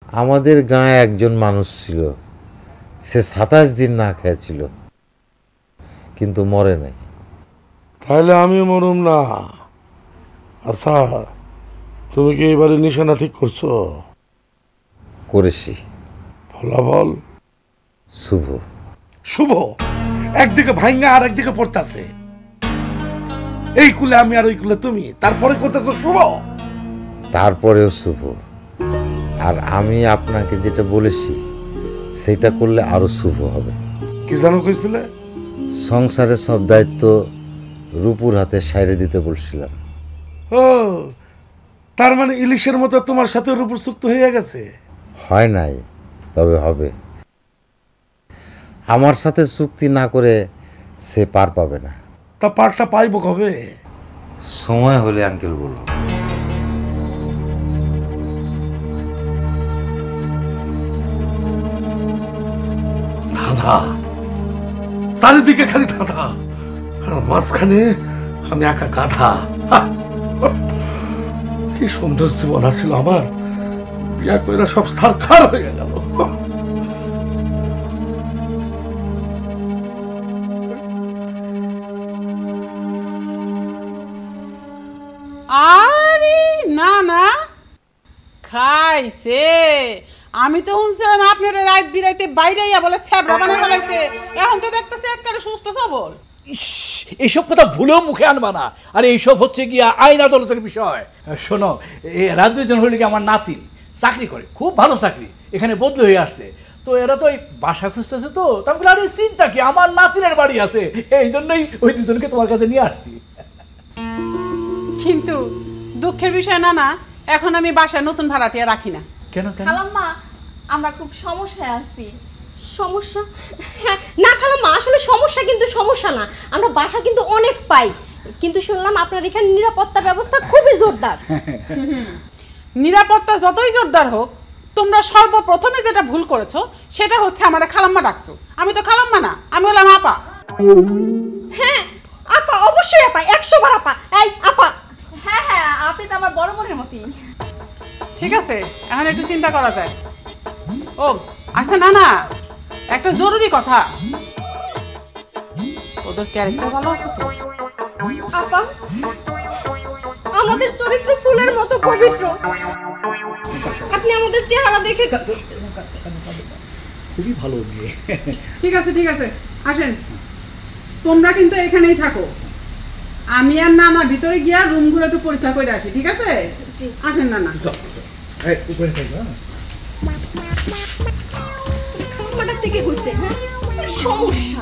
আমাদের গাঁয়ে একজন মানুষ ছিল, সে 27 দিন না খেয়েছিল, কিন্তু মরে নাই। তাহলে আমি মরুম না। আচ্ছা, তুমি কি এবারে নিশানা ঠিক করছো? করেছি। ফলাফল শুভ। শুভ একদিকে ভাঙ্গা আর একদিকে পড়তাছে। এই কুলে আমি আর ওই কুলে তুমি, তারপরে করতেছো শুভ। তারপরেও শুভ। আর আমি আপনাকে যেটা বলেছি সেটা করলে আরো শুভ হবে। কি জানো কইছিলে? সংসারের সব দায়িত্ব রূপুর হাতে সাইরে দিতে বলছিলাম। ও, তার মানে ইলিশের মতো তোমার সাথে রূপুর চুক্ত হয়ে গেছে? হয় নাই, তবে হবে। আমার সাথে চুক্তি না করে সে পার পাবে না। তা পারটা পাইবো কবে? সময় হলে আঙ্কেল বলুন। ধাঁধা, চারিদিকে খালি ধাঁধা, আর মাঝখানে আমি একা গাধা। কি সুন্দর জীবন আছিল আমার, বিয়া কইরা সব সারখার হয়ে গেল। আরে না না, খাইছে। আমি তো শুনছিলাম আপনারা রাত বিরাইতে বাইরেইয়া বলে ছ্যাবড়া বানায় ফেলাইছে, এখন তো দেখতেছে একেবারে সুস্থ সবল। এইসব কথা ভুলেও মুখে আনবা না। আর এইসব হচ্ছে গিয়া আইন আদালতের বিষয়। শোনো, এরা দুজন হলে কি আমার নাতিন, চাকরি করে, খুব ভালো চাকরি, এখানে বদলি হয়ে আসছে। তো এরা তো এই বাসা খুঁজতেছে। তো আমি বলি, আরে চিন্তা কি, আমার নাতিনের বাড়ি আছে, এই জন্যই ওই দুজনকে তোমার কাছে নিয়ে আসছি। কিন্তু দুঃখের বিষয় না না, এখন আমি বাসায় নতুন ভাড়াটিয়া রাখি না। কেন কেন? খালাম্মা, আমরা খুব সমস্যায় আছি। সমস্যা না খালাম্মা, আসলে সমস্যা কিন্তু সমস্যা না, আমরা বাসা কিন্তু অনেক পাই, কিন্তু শুনলাম আপনার এখানে নিরাপত্তা ব্যবস্থা খুবই জোরদার। নিরাপত্তা যতই জোরদার হোক, তোমরা সর্বপ্রথমে যেটা ভুল করেছো সেটা হচ্ছে আমার খালাম্মা ডাকছো। আমি তো খালাম্মা না, আমি হলাম আপা। হ্যাঁ আপা, অবশ্যই আপা, 100 বার আপা। এই আপা, হ্যাঁ হ্যাঁ, আপনি তো আমার বড় বোনের মতোই। ঠিক আছে, এখন একটু চিন্তা করা যায়। ও আচ্ছা, না না, একটা জরুরি কথা, ওদের ক্যারেক্টার ভালো আছে তো? আপা, আমাদের চরিত্র ফুলের মতো পবিত্র, আপনি আমাদের চেহারা দেখে। খুবই ভালো মেয়ে। ঠিক আছে ঠিক আছে, আসেন। তোমরা কিন্তু এখানেই থাকো, আমি আর নানা ভিতরে গিয়া রুমগুলো একটু পরীক্ষা করে আসি। ঠিক আছে, আসেন নানা। উপরে থাকবে। খালাম্মা ডাকতে কে কইছে? হ্যাঁ, সমস্যা